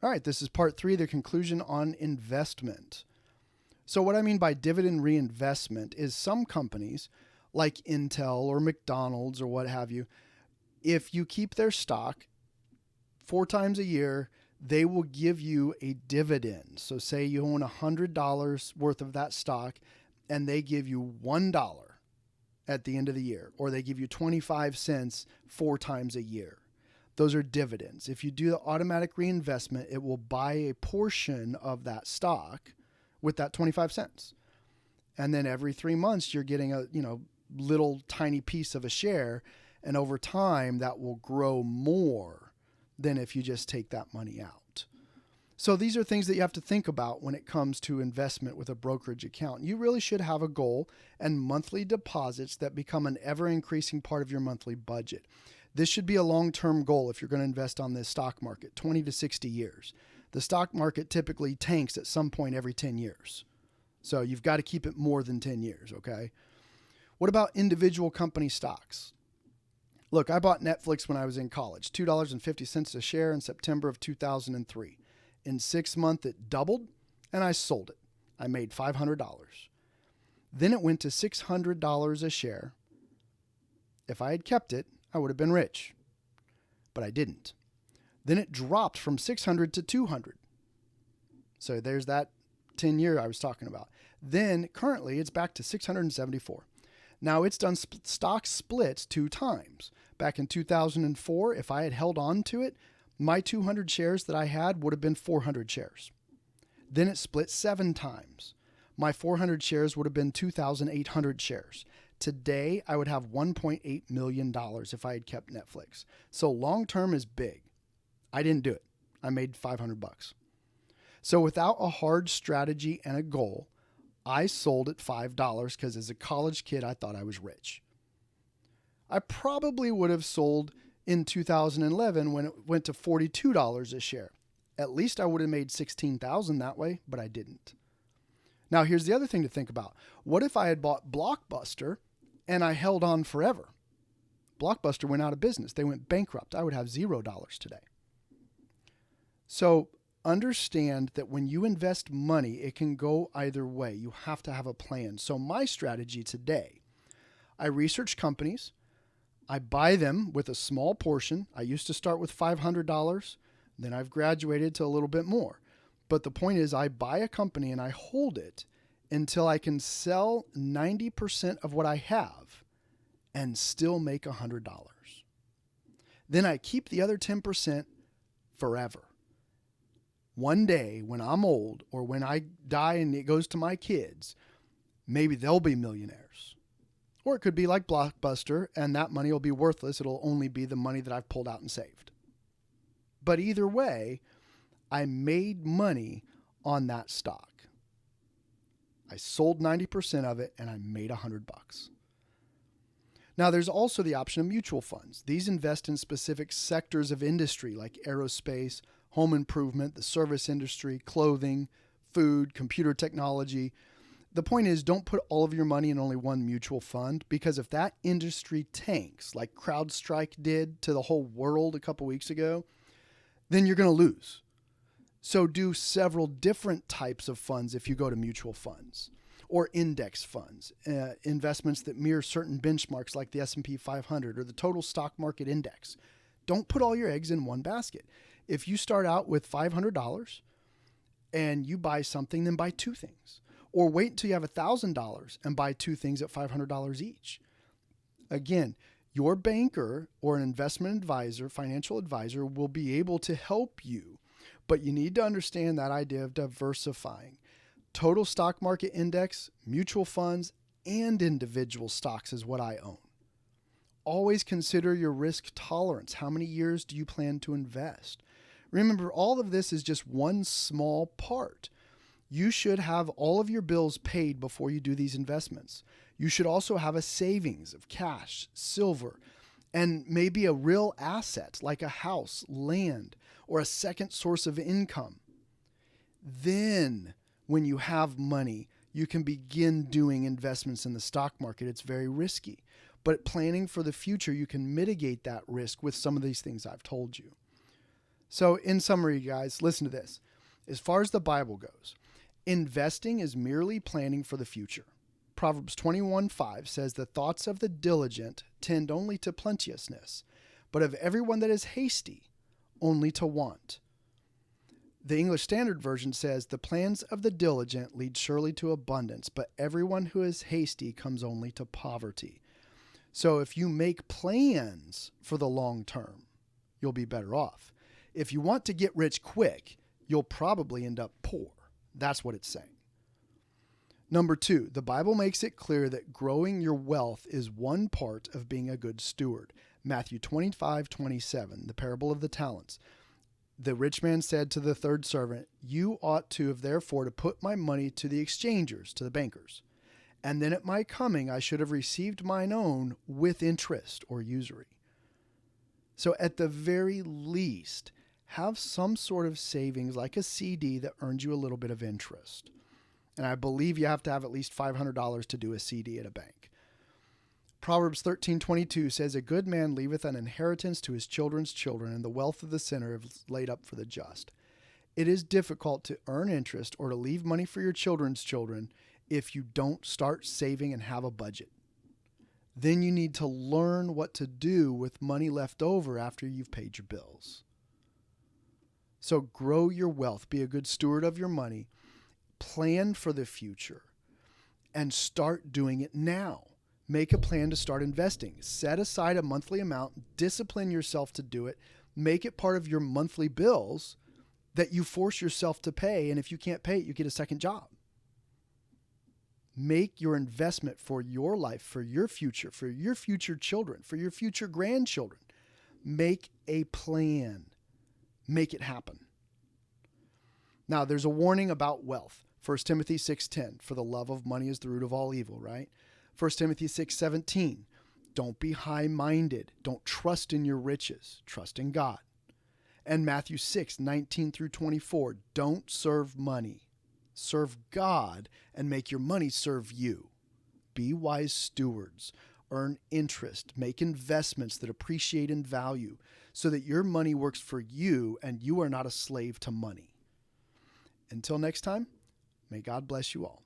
All right, this is part 3, the conclusion on investment. So what I mean by dividend reinvestment is some companies like Intel or McDonald's or what have you, if you keep their stock 4 times a year, they will give you a dividend. So say you own $100 worth of that stock and they give you $1 at the end of the year, or they give you 25 cents 4 times a year. Those are dividends. If you do the automatic reinvestment, it will buy a portion of that stock with that 25 cents. And then every 3 months, you're getting a, little tiny piece of a share. And over time, that will grow more than if you just take that money out. So these are things that you have to think about when it comes to investment with a brokerage account. You really should have a goal and monthly deposits that become an ever-increasing part of your monthly budget. This should be a long-term goal if you're going to invest on this stock market, 20 to 60 years. The stock market typically tanks at some point every 10 years. So you've got to keep it more than 10 years, okay? What about individual company stocks? Look, I bought Netflix when I was in college, $2.50 a share in September of 2003. In 6 months, it doubled, and I sold it. I made $500. Then it went to $600 a share. If I had kept it, I would have been rich, but I didn't. Then it dropped from 600 to 200. So there's that 10-year I was talking about. Then currently it's back to 674. Now it's done stock splits 2 times. Back in 2004, if I had held on to it, my 200 shares that I had would have been 400 shares. Then it split 7 times. My 400 shares would have been 2,800 shares. Today, I would have $1.8 million if I had kept Netflix. So long term is big. I didn't do it. I made $500. So without a hard strategy and a goal, I sold at $5 because as a college kid, I thought I was rich. I probably would have sold in 2011 when it went to $42 a share. At least I would have made $16,000 that way, but I didn't. Now, here's the other thing to think about. What if I had bought Blockbuster and I held on forever? Blockbuster went out of business. They went bankrupt. I would have $0 today. So understand that when you invest money, it can go either way. You have to have a plan. So my strategy today, I research companies. I buy them with a small portion. I used to start with $500. Then I've graduated to a little bit more. But the point is I buy a company and I hold it until I can sell 90% of what I have and still make $100. Then I keep the other 10% forever. One day when I'm old or when I die and it goes to my kids, maybe they'll be millionaires. Or it could be like Blockbuster and that money will be worthless. It'll only be the money that I've pulled out and saved. But either way, I made money on that stock. I sold 90% of it and I made $100. Now there's also the option of mutual funds. These invest in specific sectors of industry like aerospace, home improvement, the service industry, clothing, food, computer technology. The point is, don't put all of your money in only one mutual fund, because if that industry tanks like CrowdStrike did to the whole world a couple weeks ago, then you're going to lose. So do several different types of funds if you go to mutual funds or index funds, investments that mirror certain benchmarks like the S&P 500 or the total stock market index. Don't put all your eggs in one basket. If you start out with $500 and you buy something, then buy 2 things. Or wait until you have $1,000 and buy 2 things at $500 each. Again, your banker or an investment advisor, financial advisor, will be able to help you. But you need to understand that idea of diversifying. Total stock market index, mutual funds, and individual stocks is what I own. Always consider your risk tolerance. How many years do you plan to invest? Remember, all of this is just one small part. You should have all of your bills paid before you do these investments. You should also have a savings of cash, silver, and maybe a real asset like a house, land, or a second source of income. Then, when you have money, you can begin doing investments in the stock market. It's very risky. But planning for the future, you can mitigate that risk with some of these things I've told you. So, in summary, guys, listen to this. As far as the Bible goes, investing is merely planning for the future. Proverbs 21:5 says, "The thoughts of the diligent tend only to plenteousness, but of everyone that is hasty, only to want." The English Standard Version says, "The plans of the diligent lead surely to abundance, but everyone who is hasty comes only to poverty." So if you make plans for the long term, you'll be better off. If you want to get rich quick, you'll probably end up poor. That's what it's saying. Number 2, the Bible makes it clear that growing your wealth is one part of being a good steward. Matthew 25:27, the parable of the talents. "The rich man said to the third servant, 'You ought to have therefore to put my money to the exchangers,'" to the bankers, "'and then at my coming I should have received mine own with interest,'" or usury. So at the very least, have some sort of savings like a CD that earns you a little bit of interest. And I believe you have to have at least $500 to do a CD at a bank. Proverbs 13:22 says, "A good man leaveth an inheritance to his children's children, and the wealth of the sinner is laid up for the just." It is difficult to earn interest or to leave money for your children's children if you don't start saving and have a budget. Then you need to learn what to do with money left over after you've paid your bills. So grow your wealth, be a good steward of your money, plan for the future, and start doing it now. Make a plan to start investing. Set aside a monthly amount, discipline yourself to do it, make it part of your monthly bills that you force yourself to pay, and if you can't pay it, you get a second job. Make your investment for your life, for your future children, for your future grandchildren. Make a plan. Make it happen. Now, there's a warning about wealth. 1 Timothy 6:10, "For the love of money is the root of all evil," right? 1 Timothy 6:17, "Don't be high-minded. Don't trust in your riches. Trust in God." And Matthew 6:19-24, "Don't serve money. Serve God and make your money serve you." Be wise stewards. Earn interest. Make investments that appreciate in value so that your money works for you and you are not a slave to money. Until next time, may God bless you all.